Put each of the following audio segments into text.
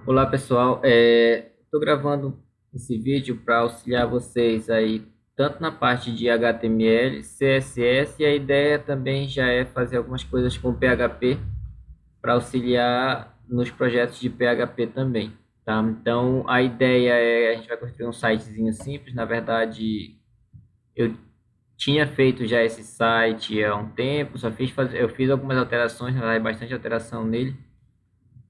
Olá pessoal, estou gravando esse vídeo para auxiliar vocês aí tanto na parte de HTML, CSS e a ideia também já é fazer algumas coisas com PHP para auxiliar nos projetos de PHP também, tá? Então a ideia é a gente vai construir um sitezinho simples. Na verdade, eu tinha feito já esse site há um tempo, eu fiz algumas alterações, na verdade bastante alteração nele,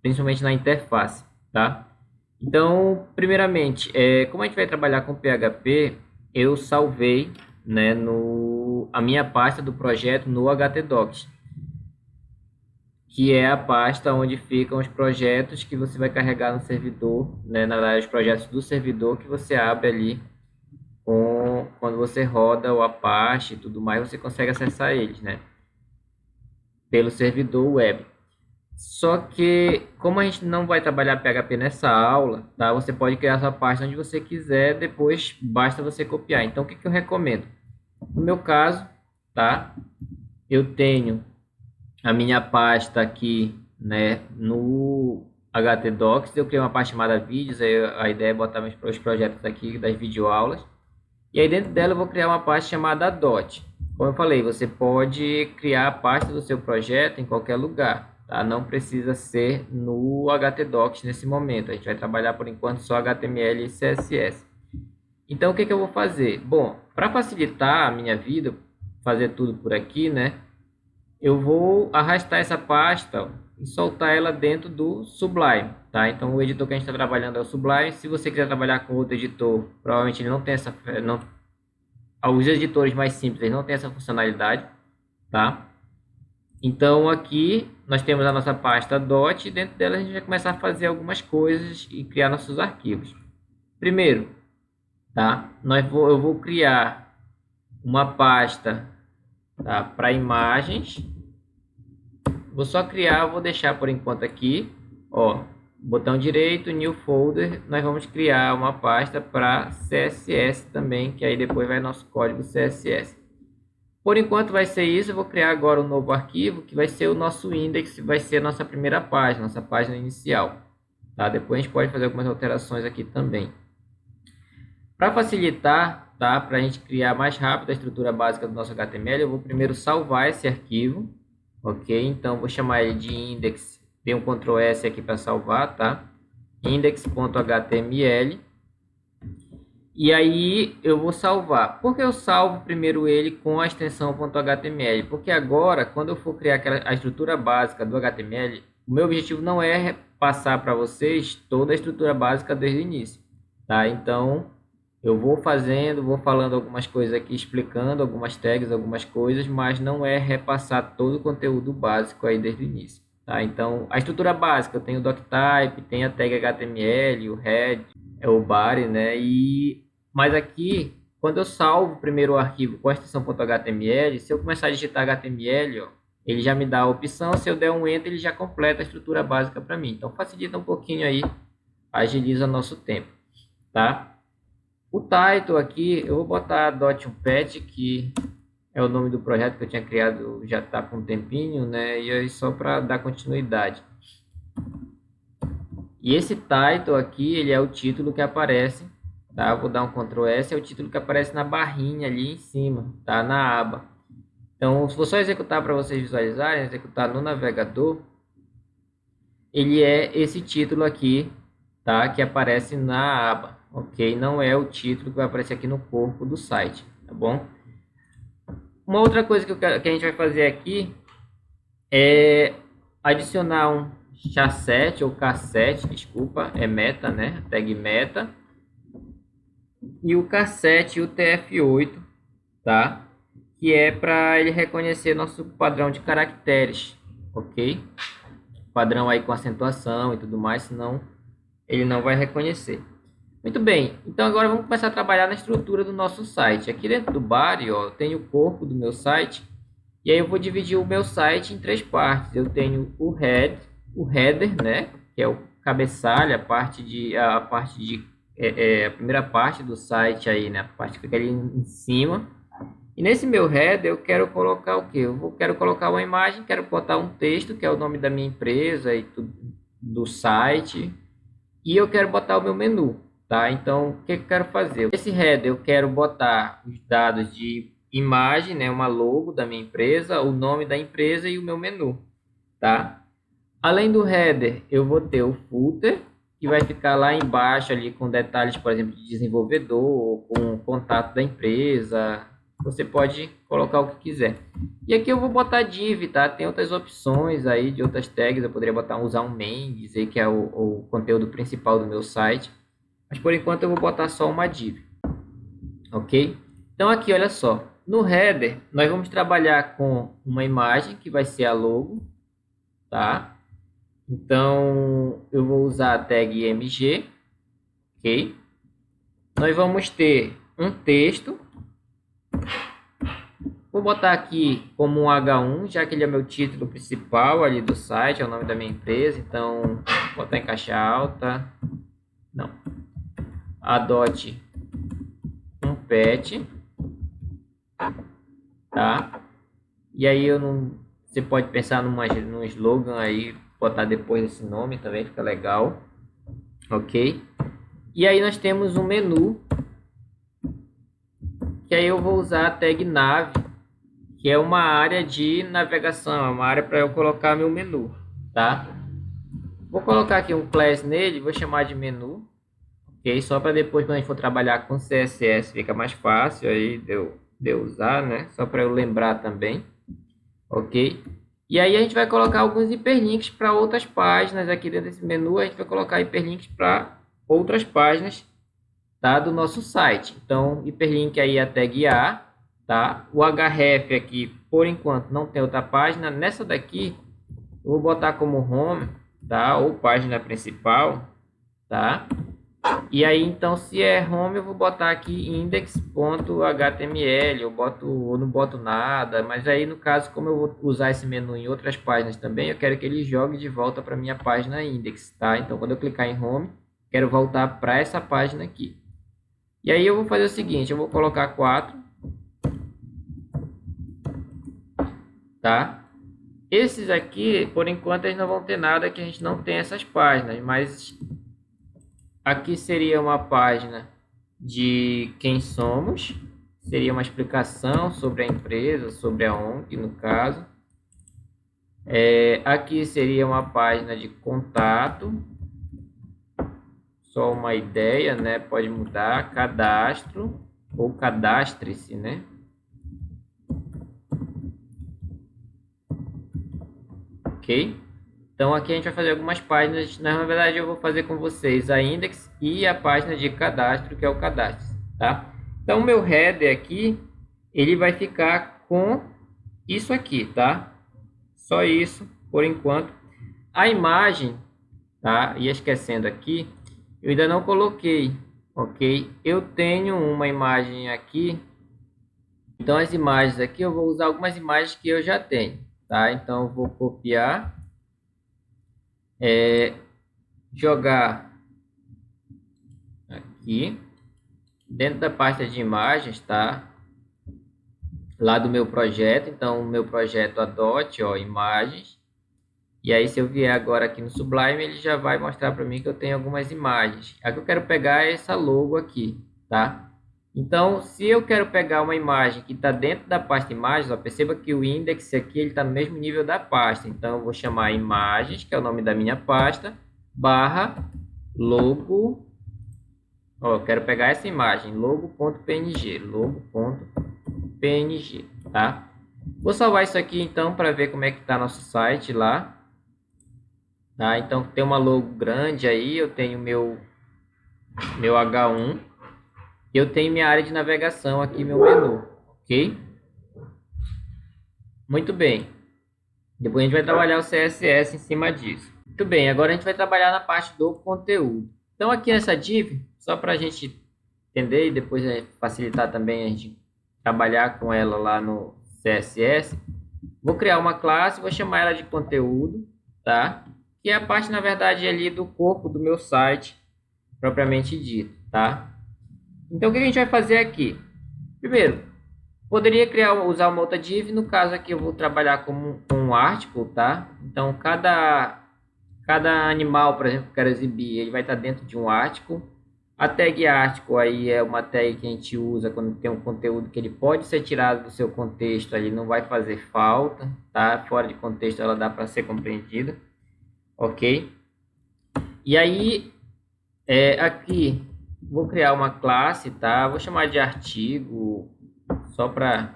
principalmente na interface, tá? Então, primeiramente, como a gente vai trabalhar com PHP, eu salvei, né, a minha pasta do projeto no HTDocs, que é a pasta onde ficam os projetos que você vai carregar no servidor, né, na verdade, os projetos do servidor que você abre ali quando você roda o Apache e tudo mais, você consegue acessar eles, né, pelo servidor web. Só que, como a gente não vai trabalhar PHP nessa aula, tá? Você pode criar sua página onde você quiser, depois basta você copiar. Então, o que que eu recomendo? No meu caso, tá? Eu tenho a minha pasta aqui, né, no HTDocs. Eu criei uma pasta chamada vídeos, aí a ideia é botar os projetos aqui das videoaulas. E aí dentro dela eu vou criar uma pasta chamada Dot. Como eu falei, você pode criar a pasta do seu projeto em qualquer lugar, tá? Não precisa ser no HTDocs nesse momento. A gente vai trabalhar por enquanto só HTML e CSS. Então o que que eu vou fazer? Bom, para facilitar a minha vida, fazer tudo por aqui, né? Eu vou arrastar essa pasta e soltar ela dentro do Sublime, tá? Então o editor que a gente está trabalhando é o Sublime. Se você quiser trabalhar com outro editor, provavelmente ele não tem não, os editores mais simples eles não têm essa funcionalidade, tá? Então aqui nós temos a nossa pasta .dot e dentro dela a gente vai começar a fazer algumas coisas e criar nossos arquivos. Primeiro, tá? Eu vou criar uma pasta, tá, para imagens. Vou só criar, vou deixar por enquanto aqui, ó, botão direito, new folder, nós vamos criar uma pasta para CSS também, que aí depois vai nosso código CSS. Por enquanto vai ser isso. Eu vou criar agora um novo arquivo que vai ser o nosso index, vai ser a nossa primeira página, nossa página inicial, tá? Depois a gente pode fazer algumas alterações aqui também. Para facilitar, tá? Para a gente criar mais rápido a estrutura básica do nosso HTML, eu vou primeiro salvar esse arquivo, ok? Então vou chamar ele de index, dei um Ctrl S aqui para salvar, tá? Index.html. E aí eu vou salvar. Por que eu salvo primeiro ele com a extensão .html? Porque agora, quando eu for criar a estrutura básica do HTML, o meu objetivo não é passar para vocês toda a estrutura básica desde o início, tá? Então, eu vou fazendo, vou falando algumas coisas aqui, explicando algumas tags, algumas coisas, mas não é repassar todo o conteúdo básico aí desde o início, tá? Então, a estrutura básica, eu tenho o doctype, tem a tag HTML, o head, é o body, né? Mas aqui, quando eu salvo primeiro o arquivo com a extensão .html, se eu começar a digitar HTML, ó, ele já me dá a opção. Se eu der um enter, ele já completa a estrutura básica para mim. Então facilita um pouquinho aí, agiliza nosso tempo, tá? O title aqui, eu vou botar .unpad, que é o nome do projeto que eu tinha criado, já está com um tempinho, né? E aí só para dar continuidade. E esse title aqui, ele é o título que aparece, tá? Vou dar um Ctrl S, é o título que aparece na barrinha ali em cima, tá? Na aba. Então, se for só executar para vocês visualizarem, executar no navegador, ele é esse título aqui, tá? Que aparece na aba, ok? Não é o título que vai aparecer aqui no corpo do site, tá bom? Uma outra coisa que a gente vai fazer aqui é adicionar um chasset ou cassete, desculpa, é meta, né? Tag meta. E o cassete e o TF8, tá? Que é para ele reconhecer nosso padrão de caracteres, ok? Padrão aí com acentuação e tudo mais, senão ele não vai reconhecer. Muito bem, então agora vamos começar a trabalhar na estrutura do nosso site. Aqui dentro do body, ó, eu tenho o corpo do meu site, e aí eu vou dividir o meu site em três partes. Eu tenho o header, né, que é o cabeçalho, a primeira parte do site aí, né, a parte que fica ali em cima. E nesse meu header eu quero colocar o quê? Quero colocar uma imagem, quero botar um texto, que é o nome da minha empresa e tudo do site. e eu quero botar o meu menu, tá? Então, o que que eu quero fazer? Esse header eu quero botar os dados de imagem, né? Uma logo da minha empresa, o nome da empresa e o meu menu, tá? Além do header, eu vou ter o footer, que vai ficar lá embaixo ali com detalhes, por exemplo, de desenvolvedor, com o contato da empresa. Você pode colocar o que quiser. E aqui eu vou botar div, tá? Tem outras opções aí de outras tags. Eu poderia botar usar um main, dizer que é o conteúdo principal do meu site. Mas por enquanto eu vou botar só uma div, ok? Então aqui, olha só. No header, nós vamos trabalhar com uma imagem que vai ser a logo, tá? Então, eu vou usar a tag img, ok? Nós vamos ter um texto. Vou botar aqui como um H1, já que ele é meu título principal ali do site, é o nome da minha empresa. Então, vou botar em caixa alta. Não. Adote um pet, tá? E aí eu não, você pode pensar num slogan aí, botar depois desse nome também, fica legal, ok? E aí nós temos um menu, que aí eu vou usar a tag nav, que é uma área de navegação, é uma área para eu colocar meu menu, tá? Vou colocar aqui um class nele, vou chamar de menu, ok? Só para depois, quando a gente for trabalhar com CSS, fica mais fácil aí de eu usar, né? Só para eu lembrar também, ok? E aí a gente vai colocar alguns hiperlinks para outras páginas aqui dentro desse menu. A gente vai colocar hiperlinks para outras páginas, tá, do nosso site. Então, hiperlink aí a tag A, tá? O href aqui, por enquanto, não tem outra página. Nessa daqui, eu vou botar como home, tá? Ou página principal, tá? E aí, então, se é home, eu vou botar aqui index.html, eu não boto nada, mas aí, no caso, como eu vou usar esse menu em outras páginas também, eu quero que ele jogue de volta para minha página index, tá? Então, quando eu clicar em home, quero voltar para essa página aqui. E aí eu vou fazer o seguinte, eu vou colocar 4, tá? Esses aqui, por enquanto, eles não vão ter nada, que a gente não tem essas páginas, mas aqui seria uma página de quem somos, seria uma explicação sobre a empresa, sobre a ONG, no caso. Aqui seria uma página de contato, só uma ideia, né? Pode mudar, cadastro ou cadastre-se, né? Ok? Então aqui a gente vai fazer algumas páginas, na verdade eu vou fazer com vocês a index e a página de cadastro, que é o cadastro, tá? Então o meu header aqui, ele vai ficar com isso aqui, tá? Só isso por enquanto. A imagem, tá? E esquecendo aqui, eu ainda não coloquei, ok? Eu tenho uma imagem aqui, então as imagens aqui eu vou usar algumas imagens que eu já tenho, tá? Então eu vou copiar, jogar aqui dentro da pasta de imagens, tá? Lá do meu projeto, então o meu projeto adote, ó, imagens. E aí se eu vier agora aqui no Sublime, ele já vai mostrar para mim que eu tenho algumas imagens. Aqui eu quero pegar essa logo aqui, tá? Então, se eu quero pegar uma imagem que está dentro da pasta imagens, ó, perceba que o index aqui ele está no mesmo nível da pasta. Então, eu vou chamar imagens, que é o nome da minha pasta, barra logo. Ó, eu quero pegar essa imagem, logo.png, logo.png, tá? Vou salvar isso aqui então para ver como é que está nosso site lá. Tá? Então tem uma logo grande aí, eu tenho meu H1, eu tenho minha área de navegação aqui, meu menu, ok? Muito bem. Depois a gente vai trabalhar o CSS em cima disso. Muito bem, agora a gente vai trabalhar na parte do conteúdo. Então aqui nessa div, só para a gente entender e depois facilitar também a gente trabalhar com ela lá no CSS, vou criar uma classe, vou chamar ela de conteúdo, tá? Que é a parte, na verdade, ali do corpo do meu site, propriamente dito, tá? Então, o que a gente vai fazer aqui? Primeiro, poderia usar uma outra div, no caso aqui eu vou trabalhar com um article, tá? Então, cada cada animal, por exemplo, que eu quero exibir, ele vai estar dentro de um article. A tag article aí é uma tag que a gente usa quando tem um conteúdo que ele pode ser tirado do seu contexto, ele não vai fazer falta, tá? Fora de contexto ela dá para ser compreendida, ok? E aí, aqui, vou criar uma classe, tá? Vou chamar de artigo, só para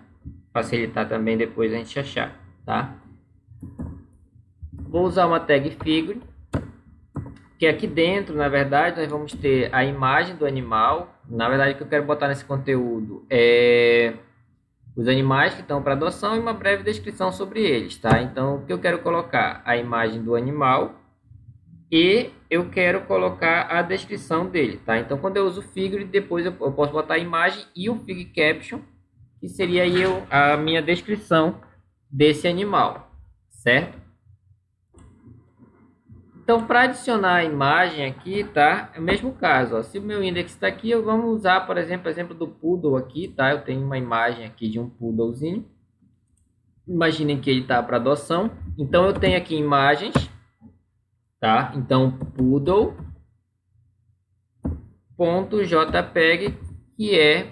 facilitar também depois a gente achar, tá? Vou usar uma tag figure, que aqui dentro, na verdade, nós vamos ter a imagem do animal. Na verdade, o que eu quero botar nesse conteúdo é os animais que estão para adoção e uma breve descrição sobre eles, tá? Então, o que eu quero colocar? A imagem do animal e eu quero colocar a descrição dele, tá? Então, quando eu uso figure, depois eu posso botar a imagem e o fig caption, que seria aí a minha descrição desse animal, certo? Então, para adicionar a imagem aqui, tá? É o mesmo caso, ó. Se o meu index está aqui, eu vamos usar, por exemplo, o exemplo do poodle aqui, tá? Eu tenho uma imagem aqui de um poodlezinho. Imaginem que ele está para adoção. Então, eu tenho aqui imagens, tá? Então, poodle.jpg, que é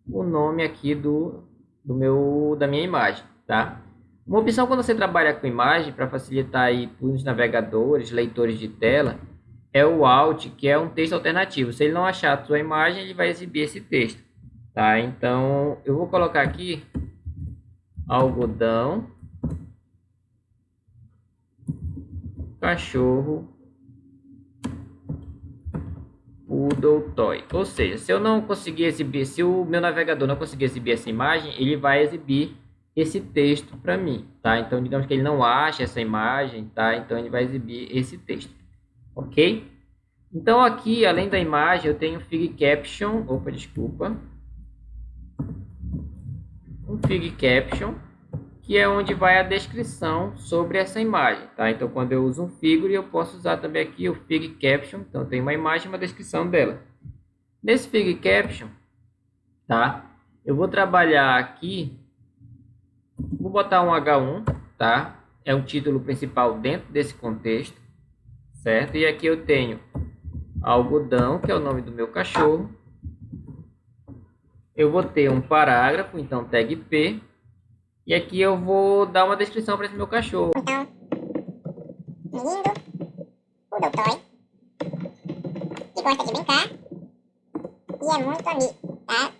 o nome aqui da minha imagem, tá? Uma opção quando você trabalha com imagem, para facilitar aí para os navegadores, leitores de tela, é o Alt, que é um texto alternativo. Se ele não achar a sua imagem, ele vai exibir esse texto, tá? Então, eu vou colocar aqui algodão, cachorro, poodle toy. Ou seja, se eu não conseguir exibir, se o meu navegador não conseguir exibir essa imagem, ele vai exibir esse texto para mim, tá? Então, digamos que ele não acha essa imagem, tá? Então, ele vai exibir esse texto, ok? Então, aqui, além da imagem, eu tenho fig caption, um fig caption, que é onde vai a descrição sobre essa imagem, tá? Então, quando eu uso um figure, eu posso usar também aqui o fig caption, então tem uma imagem e uma descrição dela. Nesse fig caption, tá? Eu vou trabalhar aqui, vou botar um H1, tá? É um título principal dentro desse contexto, certo? E aqui eu tenho algodão, que é o nome do meu cachorro. Eu vou ter um parágrafo, então tag P. E aqui eu vou dar uma descrição para esse meu cachorro. Então, lindo, poodle toy, que gosta de brincar e é muito amigo, tá?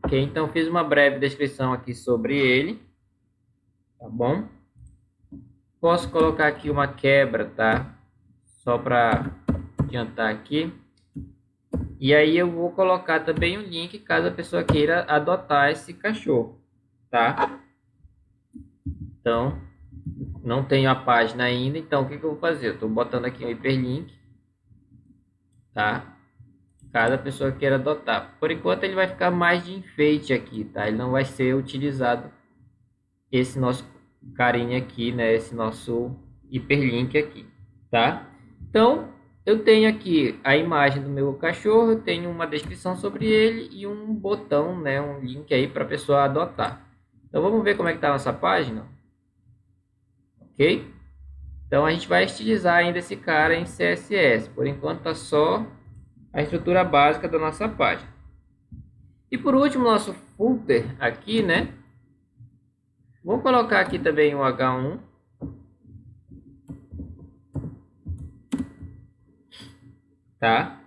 Ok, então fiz uma breve descrição aqui sobre ele, tá bom? Posso colocar aqui uma quebra, tá? Só para adiantar aqui. E aí eu vou colocar também um link caso a pessoa queira adotar esse cachorro, tá? Então, não tenho a página ainda, então o que eu vou fazer? Eu estou botando aqui um hiperlink, tá? Caso a pessoa queira adotar. Por enquanto ele vai ficar mais de enfeite aqui, tá? Ele não vai ser utilizado esse nosso carinha aqui, né? Esse nosso hiperlink aqui, tá? Então, eu tenho aqui a imagem do meu cachorro, eu tenho uma descrição sobre ele e um botão, né? Um link aí para a pessoa adotar. Então, vamos ver como é que tá a nossa página, ok? Então, a gente vai estilizar ainda esse cara em CSS. Por enquanto, tá só a estrutura básica da nossa página. E por último, nosso footer aqui, né? Vou colocar aqui também o H1. Tá?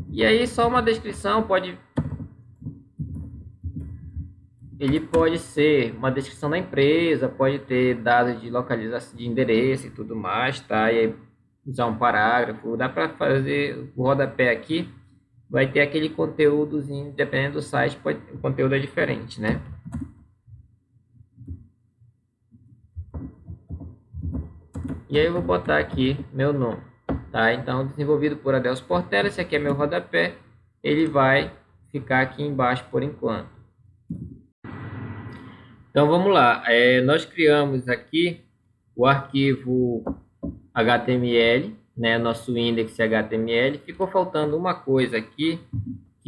E aí só uma descrição ele pode ser uma descrição da empresa, pode ter dados de localização de endereço e tudo mais, tá? E aí usar um parágrafo, dá para fazer o rodapé aqui, vai ter aquele conteúdozinho, dependendo do site, o conteúdo é diferente, né? E aí eu vou botar aqui meu nome, tá? Então, desenvolvido por Adelso Portela, esse aqui é meu rodapé, ele vai ficar aqui embaixo por enquanto. Então, vamos lá. Nós criamos aqui o arquivo HTML, né? Nosso index HTML. Ficou faltando uma coisa aqui,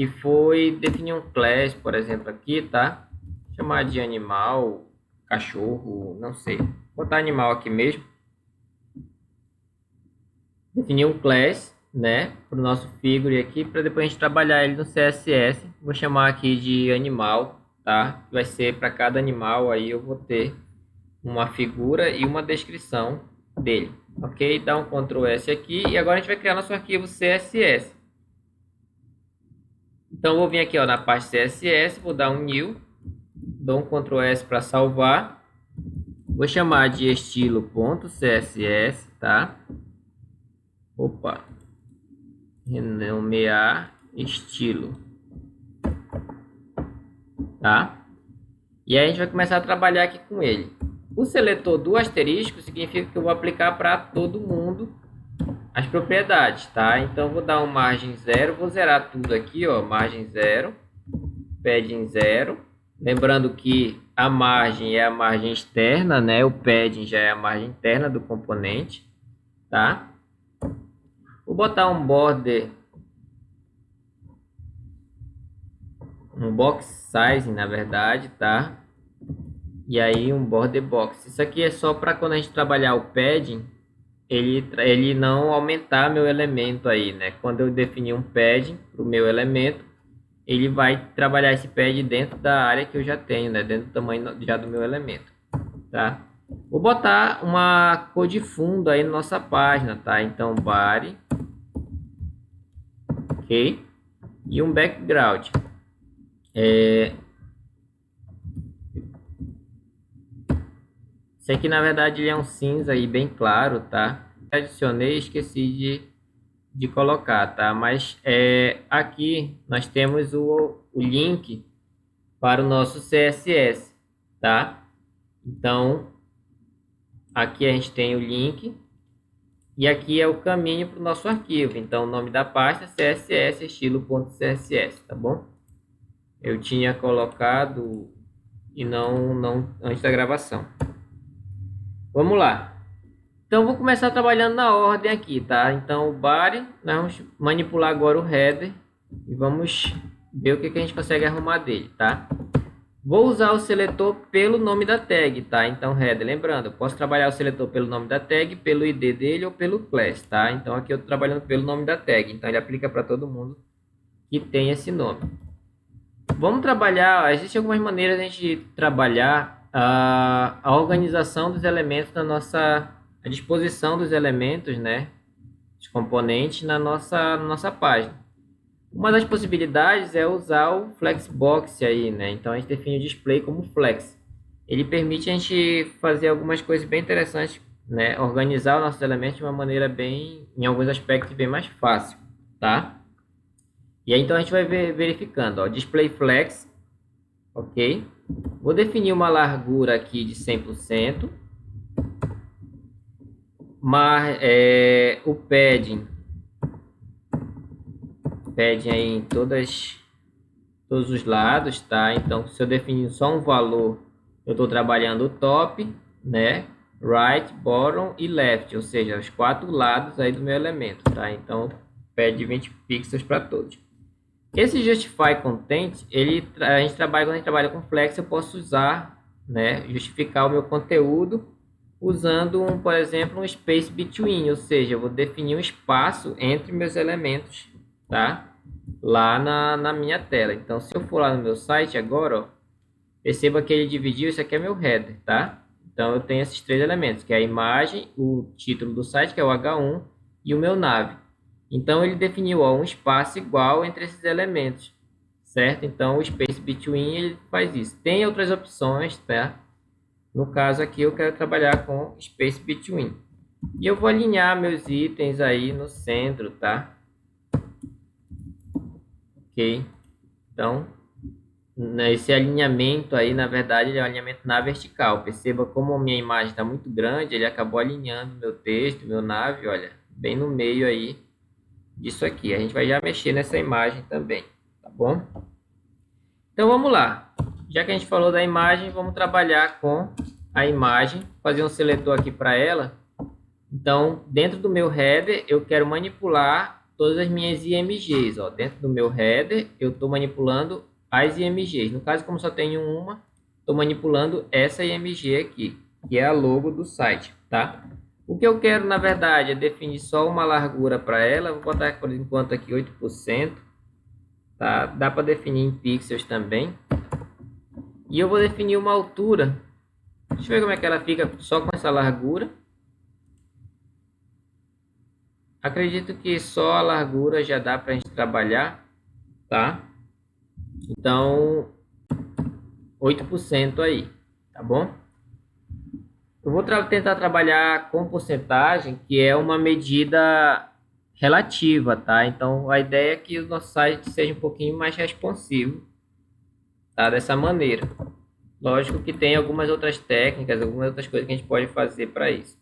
que foi definir um class, por exemplo, aqui, tá? Chamar de animal, cachorro, não sei. Vou botar animal aqui mesmo. Definir um class, né, para o nosso figure aqui, para depois a gente trabalhar ele no CSS. Vou chamar aqui de animal, tá? Vai ser para cada animal aí eu vou ter uma figura e uma descrição dele, ok? Dá um Ctrl S aqui e agora a gente vai criar nosso arquivo CSS. Então vou vir aqui, ó, na parte CSS, vou dar um new, dou um Ctrl S para salvar, vou chamar de estilo.css, tá? Opa, renomear estilo, tá? E aí a gente vai começar a trabalhar aqui com ele. O seletor do asterisco significa que eu vou aplicar para todo mundo as propriedades, tá? Então vou dar um margem 0, vou zerar tudo aqui, ó, margem 0, padding 0. Lembrando que a margem é a margem externa, né? O padding já é a margem interna do componente, tá? Vou botar um border, um box size, na verdade, tá? E aí um border box. Isso aqui é só para quando a gente trabalhar o padding, ele não aumentar meu elemento aí, né? Quando eu definir um padding para o meu elemento, ele vai trabalhar esse padding dentro da área que eu já tenho, né? Dentro do tamanho já do meu elemento, tá? Vou botar uma cor de fundo aí na nossa página, tá? Então body, ok? E um background. Esse aqui na verdade ele é um cinza aí bem claro, tá? Adicionei e esqueci de colocar, tá? Mas aqui nós temos o link para o nosso CSS, tá? Então aqui a gente tem o link e aqui é o caminho para o nosso arquivo. Então o nome da pasta é CSS estilo.css, tá bom? Eu tinha colocado e não antes da gravação. Vamos lá. Então, vou começar trabalhando na ordem aqui, tá? Então, o body, nós vamos manipular agora o header e vamos ver o que a gente consegue arrumar dele, tá? Vou usar o seletor pelo nome da tag, tá? Então, header, lembrando, eu posso trabalhar o seletor pelo nome da tag, pelo ID dele ou pelo class, tá? Então, aqui eu estou trabalhando pelo nome da tag, então ele aplica para todo mundo que tem esse nome. Vamos trabalhar, existem algumas maneiras de a gente trabalhar a organização dos elementos na nossa, a disposição dos elementos, né, os componentes na nossa página. Uma das possibilidades é usar o flexbox aí, né? Então a gente define o display como flex. Ele permite a gente fazer algumas coisas bem interessantes, né? Organizar os nossos elementos de uma maneira bem, em alguns aspectos, bem mais fácil, tá? E aí então a gente vai verificando, ó, display flex, ok? Vou definir uma largura aqui de 100%. Mas o padding aí em todos os lados, tá? Então, se eu definir só um valor, eu estou trabalhando o top, né? Right, bottom e left, ou seja, os 4 lados aí do meu elemento, tá? Então, pede 20 pixels para todos. Esse justify content, quando a gente trabalha com flex, eu posso usar, né? Justificar o meu conteúdo usando, por exemplo, um space between, ou seja, eu vou definir um espaço entre meus elementos, tá? Lá na minha tela. Então, se eu for lá no meu site agora, ó, perceba que ele dividiu, isso aqui é meu header, tá? Então, eu tenho esses 3 elementos, que é a imagem, o título do site, que é o H1, e o meu nav. Então, ele definiu, ó, um espaço igual entre esses elementos, certo? Então, o space between, ele faz isso. Tem outras opções, tá? No caso aqui, eu quero trabalhar com space between. E eu vou alinhar meus itens aí no centro, tá? Ok. Então, esse alinhamento aí, na verdade, ele é um alinhamento na vertical. Perceba como a minha imagem está muito grande, ele acabou alinhando meu texto, meu nav, olha, bem no meio aí disso aqui. A gente vai já mexer nessa imagem também, tá bom? Então, vamos lá. Já que a gente falou da imagem, vamos trabalhar com a imagem, fazer um seletor aqui para ela. Então, dentro do meu header, eu quero manipular todas as minhas IMGs, ó. Dentro do meu header, eu estou manipulando as IMGs. No caso, como só tenho uma, estou manipulando essa IMG aqui, que é a logo do site, tá? O que eu quero, na verdade, é definir só uma largura para ela. Vou botar, por enquanto, aqui 8%. Tá? Dá para definir em pixels também. E eu vou definir uma altura. Deixa eu ver como é que ela fica só com essa largura. Acredito que só a largura já dá para a gente trabalhar, tá? Então, 8% aí, tá bom? Eu vou tentar trabalhar com porcentagem, que é uma medida relativa, tá? Então, a ideia é que o nosso site seja um pouquinho mais responsivo, tá? Dessa maneira. Lógico que tem algumas outras técnicas, algumas outras coisas que a gente pode fazer para isso.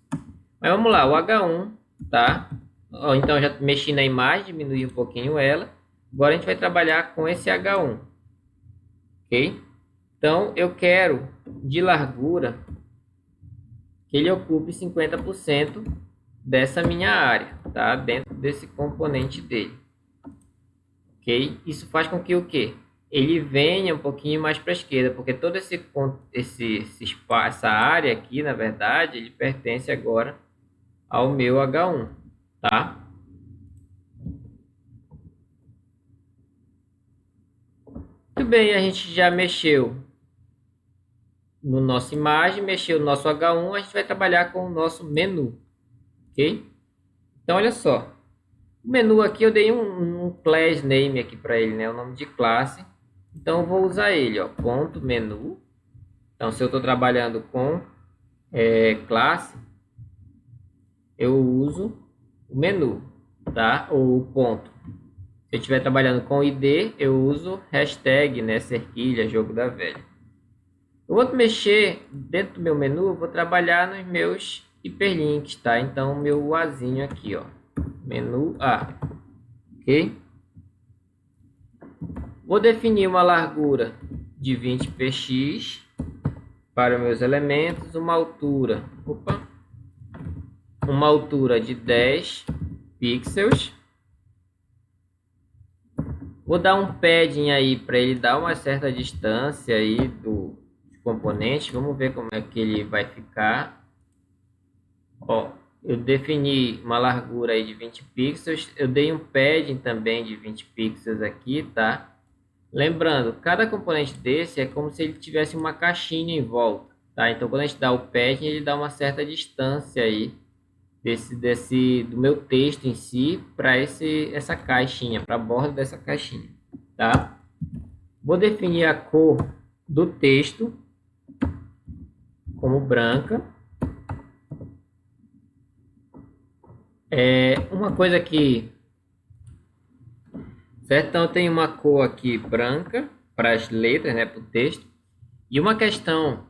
Mas vamos lá, o H1, tá? Então, eu já mexi na imagem, diminui um pouquinho ela. Agora, a gente vai trabalhar com esse H1, ok? Então, eu quero de largura que ele ocupe 50% dessa minha área, tá? Dentro desse componente dele, ok? Isso faz com que o quê? Ele venha um pouquinho mais para a esquerda, porque todo esse espaço, essa área aqui, na verdade, ele pertence agora ao meu H1, tá? Muito bem, a gente já mexeu no nossa imagem, mexeu no nosso H1, a gente vai trabalhar com o nosso menu, ok? Então, olha só. O menu aqui eu dei um class name aqui para ele, né? O nome de classe. Então, eu vou usar ele, ó, ponto menu. Então, se eu estou trabalhando com classe, eu uso o menu, tá? Ou o ponto. Se eu estiver trabalhando com ID, eu uso hashtag, né? Cerquilha, jogo da velha. Eu vou mexer dentro do meu menu, eu vou trabalhar nos meus hiperlinks, tá? Então, o meu Azinho aqui, ó. Menu A. Ok? Vou definir uma largura de 20 px para os meus elementos, uma altura de 10 pixels. Vou dar um padding aí para ele dar uma certa distância aí do componente. Vamos ver como é que ele vai ficar. Ó, eu defini uma largura aí de 20 pixels. Eu dei um padding também de 20 pixels aqui, tá? Lembrando, cada componente desse é como se ele tivesse uma caixinha em volta, tá? Então, quando a gente dá o padding, ele dá uma certa distância aí do meu texto em si para essa caixinha, para a borda dessa caixinha, tá? Vou definir a cor do texto como branca. Uma coisa que certo? Então, eu tenho uma cor aqui branca para as letras, né, para o texto. E uma questão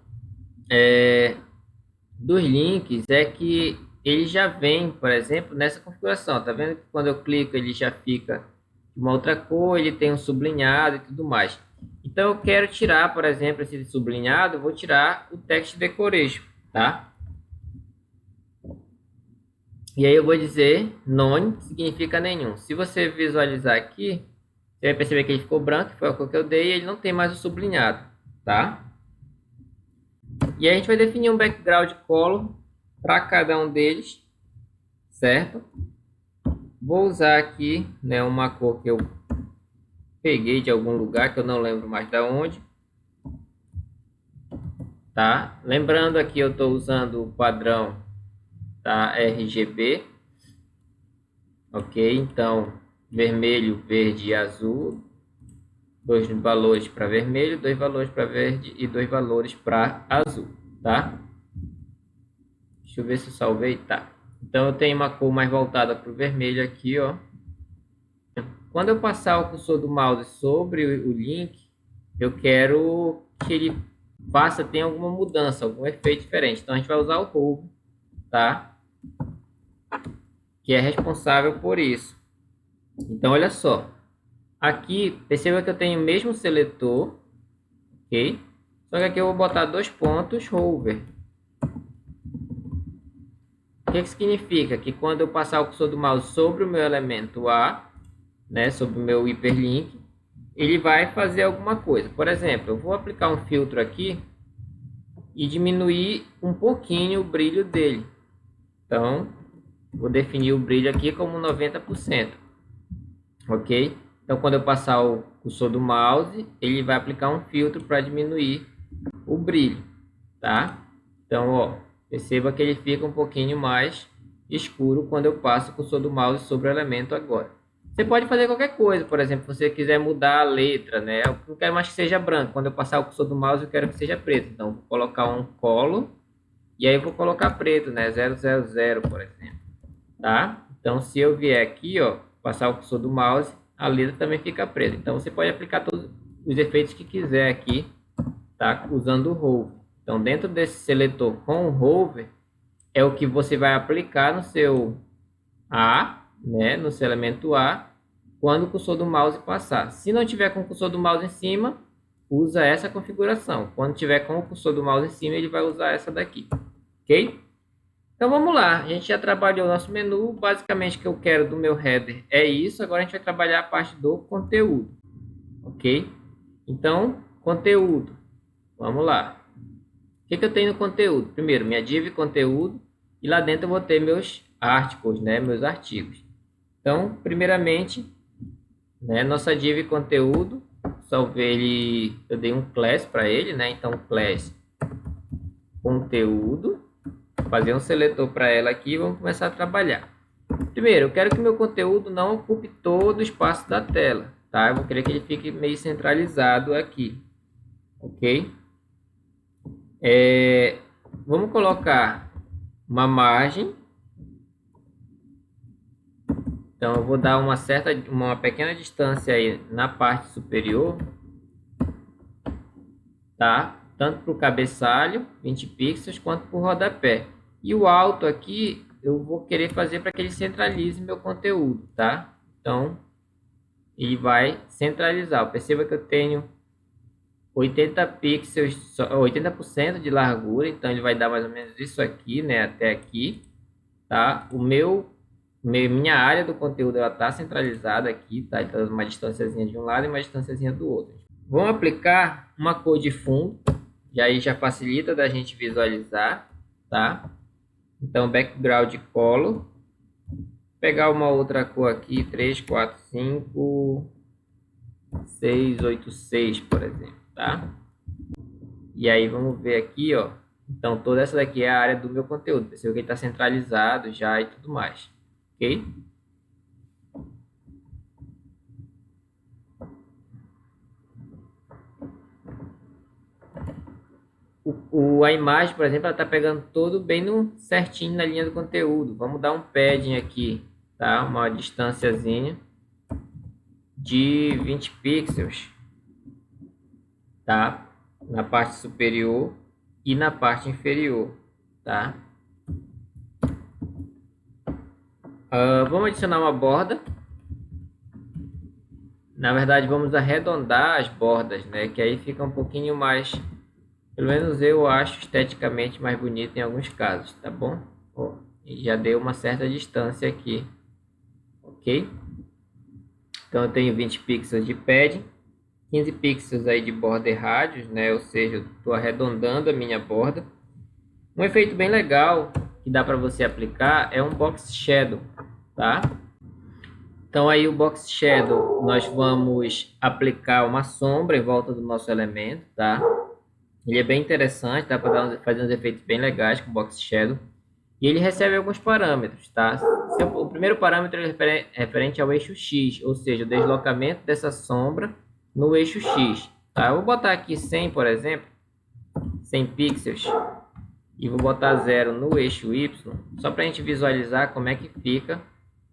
dos links é que ele já vem, por exemplo, nessa configuração. Tá vendo que quando eu clico ele já fica de uma outra cor, ele tem um sublinhado e tudo mais. Então, eu quero tirar, por exemplo, esse sublinhado, eu vou tirar o text decoration, tá? E aí eu vou dizer none, significa nenhum. Se você visualizar aqui, você vai perceber que ele ficou branco, que foi a cor que eu dei, e ele não tem mais o sublinhado, tá? E aí a gente vai definir um background color para cada um deles, certo? Vou usar aqui, né, uma cor que eu peguei de algum lugar, que eu não lembro mais da onde. Tá? Lembrando aqui, eu estou usando o padrão da RGB. Ok? Então, vermelho, verde e azul. 2 valores para vermelho, 2 valores para verde e 2 valores para azul, tá? Deixa eu ver se eu salvei, tá. Então, eu tenho uma cor mais voltada para o vermelho aqui, ó. Quando eu passar o cursor do mouse sobre o link, eu quero que ele tenha alguma mudança, algum efeito diferente. Então, a gente vai usar o hover, tá? Que é responsável por isso. Então, olha só. Aqui, perceba que eu tenho o mesmo seletor, ok? Só que aqui eu vou botar 2 pontos, hover. Ok? que significa? Que quando eu passar o cursor do mouse sobre o meu elemento A, né, sobre o meu hiperlink, ele vai fazer alguma coisa. Por exemplo, eu vou aplicar um filtro aqui e diminuir um pouquinho o brilho dele. Então, vou definir o brilho aqui como 90%. Ok? Então, quando eu passar o cursor do mouse, ele vai aplicar um filtro para diminuir o brilho, tá? Então, ó, perceba que ele fica um pouquinho mais escuro quando eu passo o cursor do mouse sobre o elemento agora. Você pode fazer qualquer coisa, por exemplo, se você quiser mudar a letra, né? Eu não quero mais que seja branco. Quando eu passar o cursor do mouse, eu quero que seja preto. Então, vou colocar um colo e aí vou colocar preto, né? 000, por exemplo, tá? Então, se eu vier aqui, ó, passar o cursor do mouse, a letra também fica preta. Então, você pode aplicar todos os efeitos que quiser aqui, tá? Usando o hover. Então, dentro desse seletor com o hover, é o que você vai aplicar no seu A, né? No seu elemento A, quando o cursor do mouse passar. Se não tiver com o cursor do mouse em cima, usa essa configuração. Quando tiver com o cursor do mouse em cima, ele vai usar essa daqui. Ok? Então vamos lá, a gente já trabalhou o nosso menu, basicamente o que eu quero do meu header é isso, agora a gente vai trabalhar a parte do conteúdo, ok? Então, conteúdo, vamos lá. O que eu tenho no conteúdo? Primeiro, minha div conteúdo, e lá dentro eu vou ter meus articles, né, meus artigos. Então, primeiramente, né, nossa div conteúdo, salvei ele, eu dei um class para ele, né, então class conteúdo. Fazer um seletor para ela aqui e vamos começar a trabalhar. Primeiro, eu quero que meu conteúdo não ocupe todo o espaço da tela, tá? Eu vou querer que ele fique meio centralizado aqui, ok? Vamos colocar uma margem. Então, eu vou dar uma pequena distância aí na parte superior, tá? Tanto para o cabeçalho, 20 pixels, quanto para o rodapé. E o alto aqui, eu vou querer fazer para que ele centralize meu conteúdo, tá? Então, ele vai centralizar. Perceba que eu tenho 80 pixels, 80% de largura, então ele vai dar mais ou menos isso aqui, né? Até aqui, tá? Minha área do conteúdo, ela tá centralizada aqui, tá? Então, uma distânciazinha de um lado e uma distânciazinha do outro. Vamos aplicar uma cor de fundo, e aí já facilita da gente visualizar, tá? Então, background color. Pegar uma outra cor aqui, 3, 4, 5, 6, 8, 6, por exemplo, tá? E aí, vamos ver aqui, ó. Então, toda essa daqui é a área do meu conteúdo. Percebeu que ele está centralizado já e tudo mais, ok? A imagem, por exemplo, ela está pegando todo bem certinho na linha do conteúdo. Vamos dar um padding aqui, tá? Uma distânciazinha de 20 pixels, tá? Na parte superior e na parte inferior, tá? Vamos adicionar uma borda. Na verdade, vamos arredondar as bordas, né? Que aí fica um pouquinho mais... Pelo menos eu acho esteticamente mais bonito em alguns casos, tá bom? Ó, e já deu uma certa distância aqui, ok? Então eu tenho 20 pixels de padding, 15 pixels aí de border radius, né? Ou seja, estou arredondando a minha borda. Um efeito bem legal que dá para você aplicar é um box shadow, tá? Então aí o box shadow nós vamos aplicar uma sombra em volta do nosso elemento, tá? Ele é bem interessante, dá para fazer uns efeitos bem legais com o Box Shadow. E ele recebe alguns parâmetros, tá? O primeiro parâmetro é referente ao eixo X, ou seja, o deslocamento dessa sombra no eixo X. Tá? Eu vou botar aqui 100, por exemplo, 100 pixels, e vou botar 0 no eixo Y, só para a gente visualizar como é que fica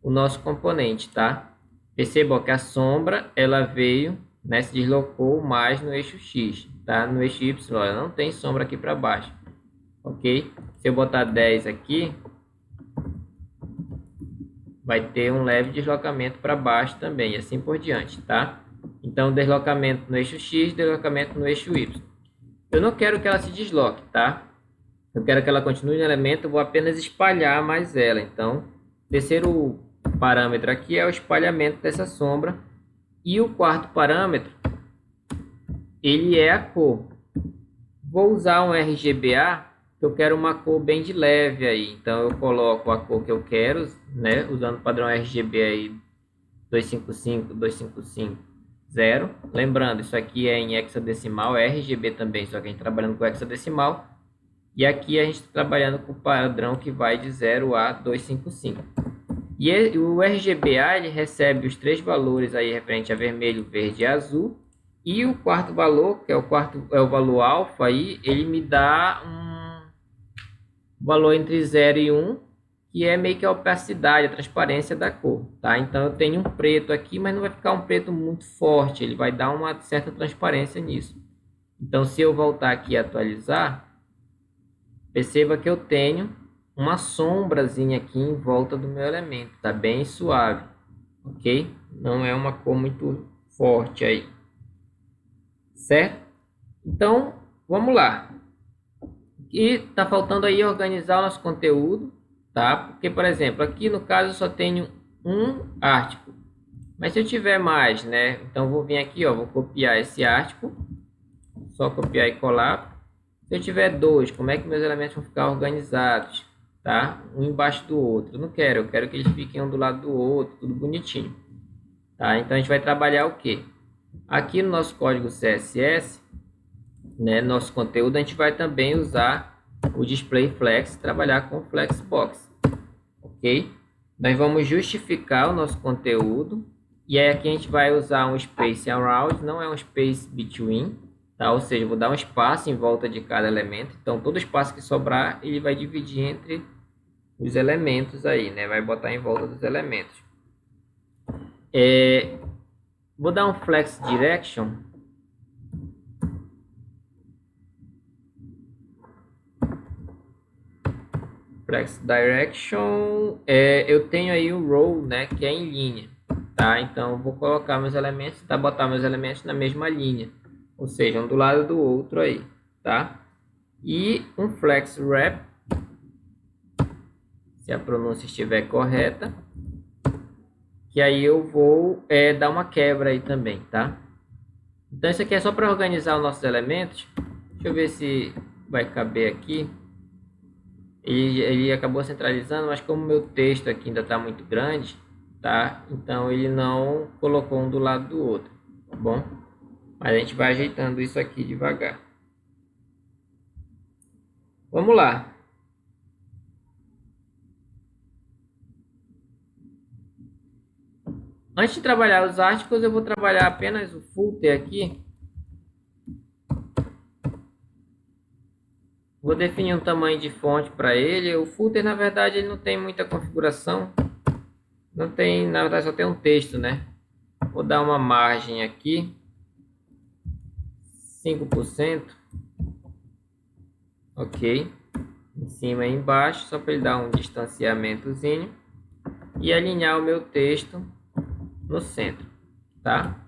o nosso componente, tá? Perceba que a sombra, ela veio, né, se deslocou mais no eixo X, tá? No eixo Y, ela não tem sombra aqui para baixo, ok? Se eu botar 10 aqui, vai ter um leve deslocamento para baixo também, e assim por diante, tá? Então, deslocamento no eixo X, deslocamento no eixo Y. Eu não quero que ela se desloque, tá? Eu quero que ela continue no elemento, eu vou apenas espalhar mais ela. Então, o terceiro parâmetro aqui é o espalhamento dessa sombra. E o quarto parâmetro, ele é a cor. Vou usar um RGBA, que eu quero uma cor bem de leve aí. Então, eu coloco a cor que eu quero, né? Usando o padrão RGB aí 255, 2550. Lembrando, isso aqui é em hexadecimal, é RGB também, só que a gente trabalhando com hexadecimal. E aqui a gente está trabalhando com o padrão que vai de 0 a 255. E o RGBA ele recebe os três valores aí referente a vermelho, verde e azul. E o quarto valor, que é o valor alfa aí, ele me dá um valor entre 0 e 1, que é meio que a opacidade, a transparência da cor, tá? Então eu tenho um preto aqui, mas não vai ficar um preto muito forte, ele vai dar uma certa transparência nisso. Então se eu voltar aqui e atualizar, perceba que eu tenho uma sombrazinha aqui em volta do meu elemento, tá bem suave, ok? Não é uma cor muito forte aí, certo? Então, vamos lá. E tá faltando aí organizar o nosso conteúdo, tá? Porque, por exemplo, aqui no caso eu só tenho um artigo, mas se eu tiver mais, né? Então, vou vir aqui, ó, vou copiar esse artigo, só copiar e colar. Se eu tiver dois, como é que meus elementos vão ficar organizados, tá? Um embaixo do outro. Eu não quero, eu quero que eles fiquem um do lado do outro, tudo bonitinho, tá? Então a gente vai trabalhar o quê? Aqui no nosso código CSS, né, nosso conteúdo, a gente vai também usar o display flex, trabalhar com flexbox, ok? Nós vamos justificar o nosso conteúdo e aí aqui a gente vai usar um space around, não é um space between. Tá? Ou seja, eu vou dar um espaço em volta de cada elemento. Então, todo espaço que sobrar, ele vai dividir entre os elementos aí, né? Vai botar em volta dos elementos. Vou dar um flex direction. Flex direction, eu tenho aí o row, né? Que é em linha, tá? Então, eu vou colocar meus elementos, botar meus elementos na mesma linha. Ou seja, um do lado do outro aí, tá? E um flex wrap, se a pronúncia estiver correta, que aí eu vou dar uma quebra aí também, tá? Então isso aqui é só para organizar os nossos elementos. Deixa eu ver se vai caber aqui. Ele acabou centralizando, mas como meu texto aqui ainda está muito grande, tá? Então ele não colocou um do lado do outro, tá bom? Mas a gente vai ajeitando isso aqui devagar. Vamos lá. Antes de trabalhar os artigos, eu vou trabalhar apenas o footer aqui. Vou definir um tamanho de fonte para ele. O footer, na verdade, ele não tem muita configuração. Não tem, na verdade, só tem um texto, né? Vou dar uma margem aqui. 5%. Ok. Em cima e embaixo, só para ele dar um distanciamentozinho. E alinhar o meu texto no centro, tá?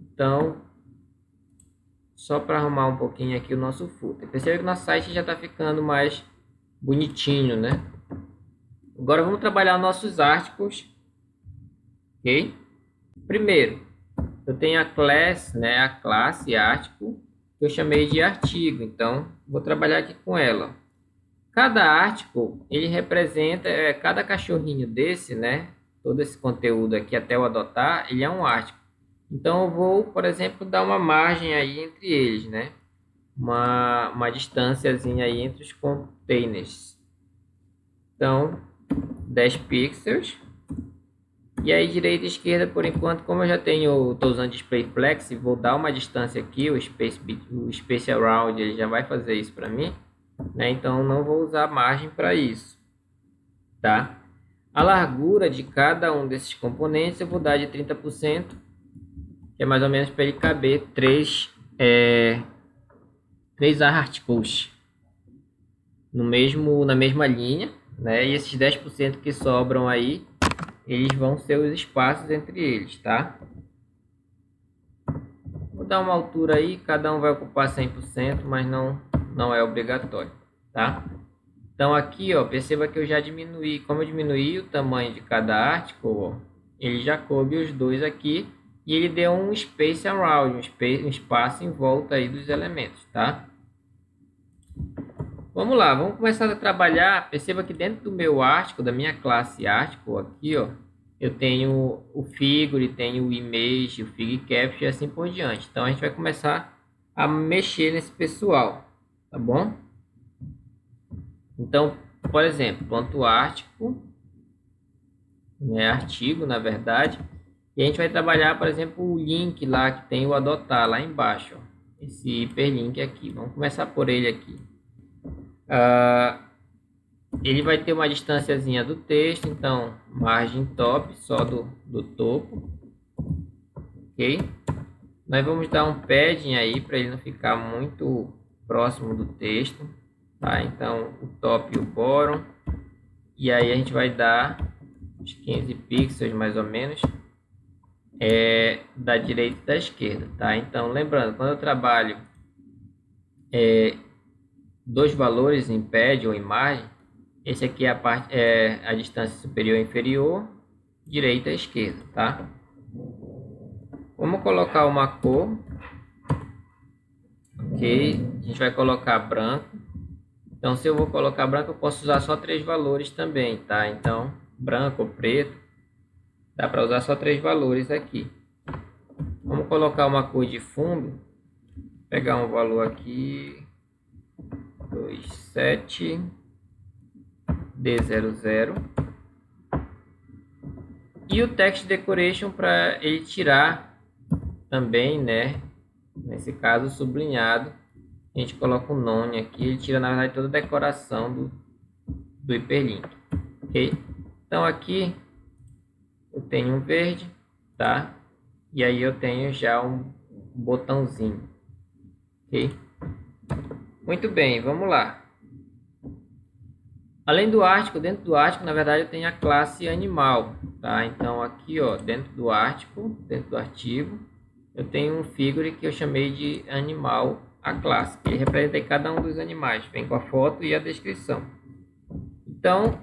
Então, só para arrumar um pouquinho aqui o nosso footer. Percebe que o nosso site já está ficando mais bonitinho, né? Agora vamos trabalhar nossos artigos, ok? Primeiro, eu tenho a class, né? A classe artigo, que eu chamei de artigo. Então, vou trabalhar aqui com ela. Cada artigo, ele representa, cada cachorrinho desse, né? Todo esse conteúdo aqui até eu adotar, ele é um artigo. Então, eu vou, por exemplo, dar uma margem aí entre eles, né? Uma distânciazinha aí entre os containers. Então, 10 pixels. E aí, direita e esquerda, por enquanto, como eu já tenho, estou usando display flex, vou dar uma distância aqui, o space around, ele já vai fazer isso para mim, né? Então, não vou usar margem para isso, tá? A largura de cada um desses componentes eu vou dar de 30%, que é mais ou menos para ele caber três articles na mesma linha, né? E esses 10% que sobram aí, eles vão ser os espaços entre eles, tá? Vou dar uma altura aí, cada um vai ocupar 100%, mas não é obrigatório. tá? Então aqui, ó, perceba que eu já diminuí, como eu diminuí o tamanho de cada article, ó, ele já coube os dois aqui e ele deu um space around, um espaço em volta aí dos elementos, tá? Vamos lá, vamos começar a trabalhar. Perceba que dentro do meu article, da minha classe article aqui, ó, eu tenho o figure, tenho o image, o fig caption e assim por diante. Então a gente vai começar a mexer nesse pessoal, tá bom? Então, por exemplo, ponto article, né, artigo, na verdade, e a gente vai trabalhar, por exemplo, o link lá que tem o adotar lá embaixo, ó, esse hiperlink aqui. Vamos começar por ele aqui. Ele vai ter uma distânciazinha do texto, então margem top, só do topo, ok? Nós vamos dar um padding aí para ele não ficar muito próximo do texto, tá? Então o top e o bottom, e aí a gente vai dar uns 15 pixels mais ou menos, da direita e da esquerda, tá? Então lembrando, quando eu trabalho dois valores em pad ou em margem, esse aqui é a distância superior e inferior, direita e esquerda, tá? Vamos colocar uma cor, ok? A gente vai colocar branco. Então, se eu vou colocar branco, eu posso usar só 3 valores também, tá? Então, branco ou preto, dá para usar só 3 valores aqui. Vamos colocar uma cor de fundo, pegar um valor aqui, 27 D00, e o text decoration para ele tirar também, né? Nesse caso sublinhado, a gente coloca um none aqui, ele tira na verdade toda a decoração do hiperlink, ok? Então aqui eu tenho um verde, tá? E aí eu tenho já um botãozinho, ok? Muito bem, vamos lá. Além do artigo, dentro do artigo, na verdade, eu tenho a classe animal, tá? Então, aqui, ó, dentro do artigo, dentro do artigo, eu tenho um figure que eu chamei de animal, a classe, que ele representa cada um dos animais, vem com a foto e a descrição. Então,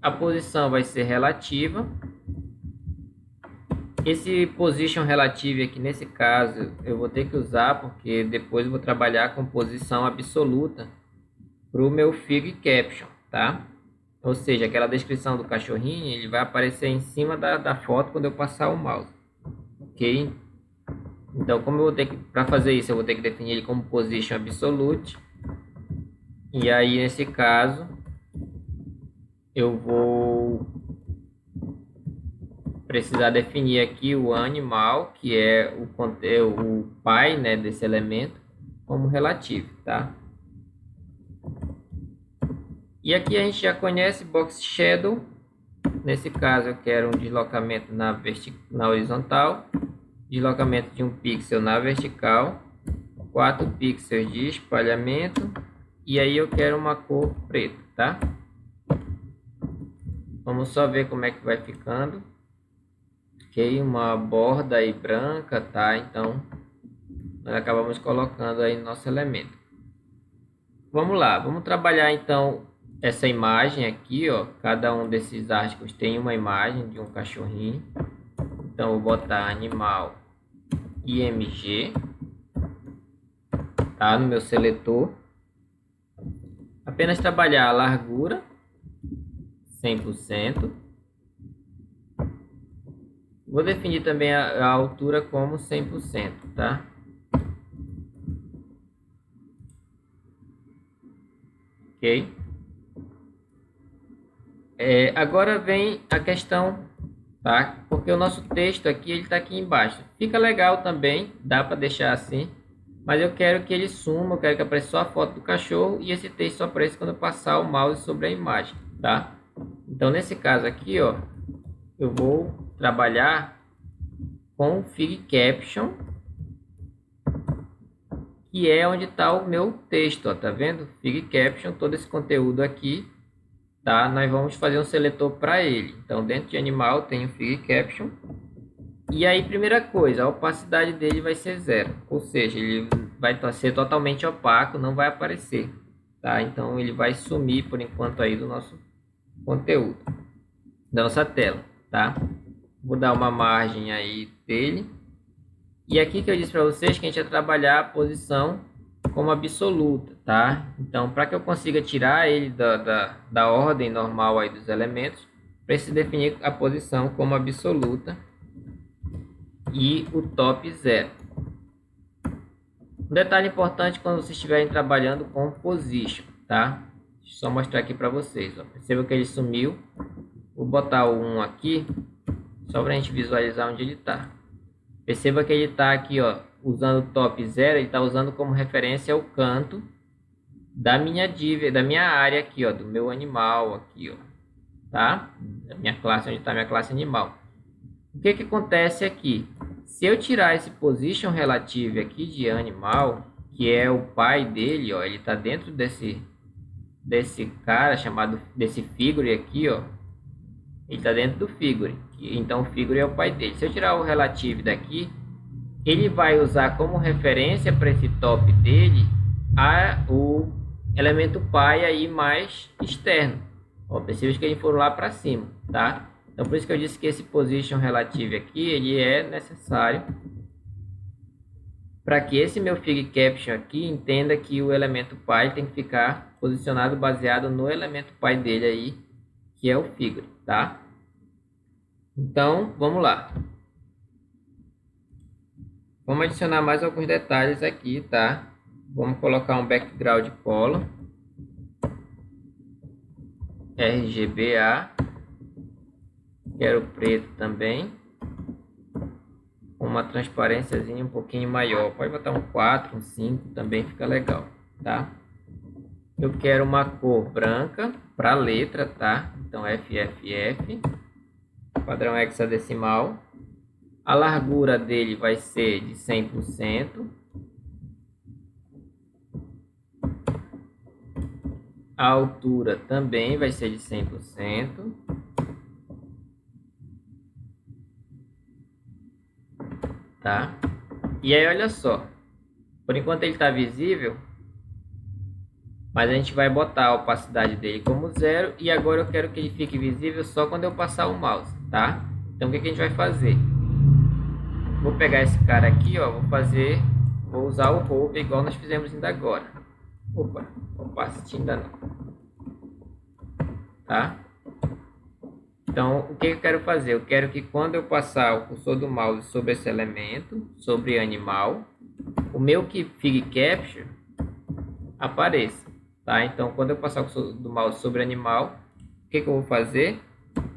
a posição vai ser relativa. Esse position relative aqui, nesse caso, eu vou ter que usar, porque depois eu vou trabalhar com posição absoluta para o meu fig caption, tá? Ou seja, aquela descrição do cachorrinho, ele vai aparecer em cima da foto quando eu passar o mouse, ok? Então, como eu vou ter que, para fazer isso, eu vou ter que definir ele como position absolute. E aí, nesse caso, eu vou precisar definir aqui o animal, que é o pai, né, desse elemento, como relativo, tá? E aqui a gente já conhece box shadow. Nesse caso eu quero um deslocamento na horizontal, deslocamento de 1 pixel na vertical, 4 pixels de espalhamento, e aí eu quero uma cor preta, tá? Vamos só ver como é que vai ficando. Ok, uma borda aí branca, tá? Então nós acabamos colocando aí nosso elemento. Vamos lá, vamos trabalhar então essa imagem aqui, ó. Cada um desses artigos tem uma imagem de um cachorrinho. Então eu vou botar animal img, tá? No meu seletor. Apenas trabalhar a largura 100%. Vou definir também a altura como 100%, tá? Ok? Agora vem a questão, tá? Porque o nosso texto aqui, ele está aqui embaixo. Fica legal também, dá para deixar assim. Mas eu quero que ele suma, eu quero que apareça só a foto do cachorro e esse texto só apareça quando eu passar o mouse sobre a imagem, tá? Então, nesse caso aqui, ó, eu vou trabalhar com o Fig Caption, que é onde está o meu texto, ó, tá vendo? Fig Caption, todo esse conteúdo aqui, tá? Nós vamos fazer um seletor para ele. Então, dentro de animal tem o Fig Caption. E aí, primeira coisa, a opacidade dele vai ser 0. Ou seja, ele vai ser totalmente opaco, não vai aparecer. tá? Então ele vai sumir por enquanto aí do nosso conteúdo, da nossa tela, tá? Vou dar uma margem aí dele. E aqui que eu disse para vocês que a gente vai trabalhar a posição como absoluta, tá? Então, para que eu consiga tirar ele da ordem normal aí dos elementos, preciso definir a posição como absoluta e o top 0. Um detalhe importante quando vocês estiverem trabalhando com position, tá? Deixa eu só mostrar aqui para vocês, ó. Perceba que ele sumiu. Vou botar o 1 aqui, só para a gente visualizar onde ele está. Perceba que ele está aqui, ó, usando o top 0, ele está usando como referência o canto da minha área aqui, ó, do meu animal aqui, ó, tá? Da minha classe, onde está minha classe animal. O que que acontece aqui? Se eu tirar esse position relative aqui de animal, que é o pai dele, ó, ele está dentro desse cara chamado, desse figure aqui, ó, ele está dentro do figure, então o figure é o pai dele. Se eu tirar o relative daqui, ele vai usar como referência para esse top dele o elemento pai aí mais externo. Ó, perceba que eles foram lá para cima, tá? Então por isso que eu disse que esse position relative aqui, ele é necessário para que esse meu fig caption aqui entenda que o elemento pai tem que ficar posicionado baseado no elemento pai dele aí, que é o figure, tá? Então, vamos lá. Vamos adicionar mais alguns detalhes aqui, tá? Vamos colocar um background color. RGBA. Quero preto também. Uma transparênciazinha um pouquinho maior. Pode botar um 4, um 5, também fica legal, tá? Eu quero uma cor branca para letra, tá? Então FFF, padrão hexadecimal. A largura dele vai ser de 100%. A altura também vai ser de 100%. Tá? E aí, olha só. Por enquanto ele está visível, mas a gente vai botar a opacidade dele como 0. E agora eu quero que ele fique visível só quando eu passar o mouse, tá? Então o que que a gente vai fazer? Vou pegar esse cara aqui, ó, vou usar o hover igual nós fizemos ainda agora. Opa, opacity ainda não. Tá? Então, o que eu quero fazer? Eu quero que quando eu passar o cursor do mouse sobre esse elemento, sobre animal, o meu fig capture apareça, tá? Então, quando eu passar o cursor do mouse sobre animal, o que eu vou fazer?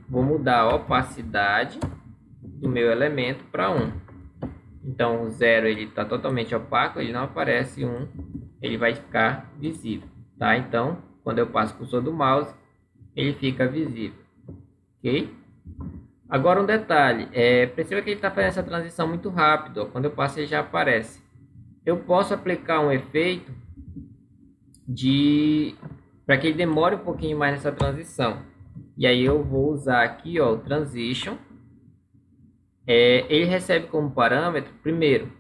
Vou mudar a opacidade do meu elemento para 1. Então, o 0 ele está totalmente opaco, ele não aparece, 1 ele vai ficar visível, tá? Então, quando eu passo o cursor do mouse, ele fica visível, ok? Agora um detalhe, perceba que ele está fazendo essa transição muito rápido, ó. Quando eu passo ele já aparece. Eu posso aplicar um efeito para que ele demore um pouquinho mais nessa transição. E aí eu vou usar aqui, ó, o transition. Ele recebe como parâmetro, primeiro,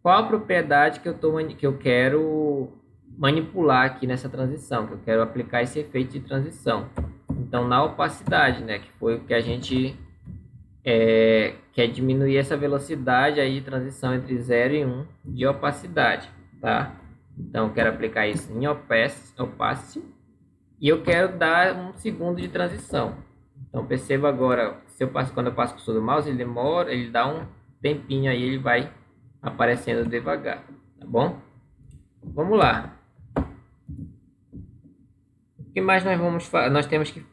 qual a propriedade que eu quero manipular aqui nessa transição, que eu quero aplicar esse efeito de transição. Então, na opacidade, né, que foi o que a gente quer diminuir essa velocidade aí de transição entre 0 e 1 de opacidade, tá? Então, eu quero aplicar isso em opacity e eu quero dar 1 segundo de transição. Então, perceba agora, quando eu passo com o cursor do mouse, ele demora, ele dá um tempinho aí, ele vai aparecendo devagar, tá bom? Vamos lá. O que mais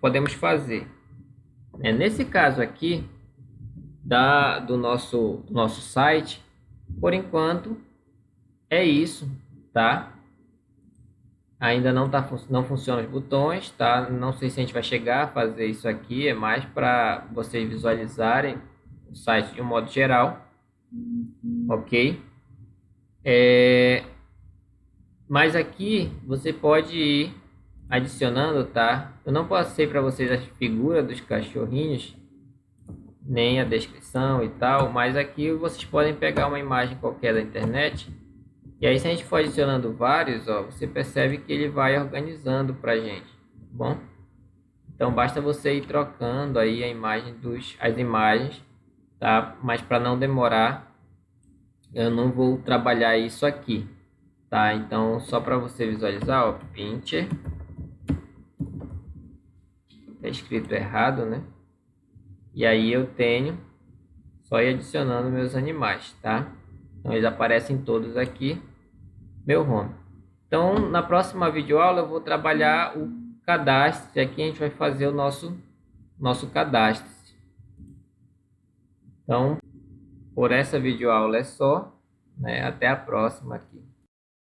podemos fazer? Nesse caso aqui, do nosso site, por enquanto, é isso, tá? Ainda não funcionam os botões, tá? Não sei se a gente vai chegar a fazer isso aqui, é mais para vocês visualizarem o site de um modo geral, ok? Mas aqui você pode ir adicionando, tá? Eu não passei para vocês a figura dos cachorrinhos, nem a descrição e tal, mas aqui vocês podem pegar uma imagem qualquer da internet E aí, se a gente for adicionando vários, ó, você percebe que ele vai organizando para a gente, tá bom? Então, basta você ir trocando aí as imagens, tá? Mas para não demorar, eu não vou trabalhar isso aqui, tá? Então, só para você visualizar, ó, Pinter, tá escrito errado, né? E aí eu tenho só ir adicionando meus animais, tá? Então, eles aparecem todos aqui, meu home. Então, na próxima videoaula eu vou trabalhar o cadastro, e aqui a gente vai fazer o nosso cadastro. Então, por essa videoaula é só, né? Até a próxima aqui.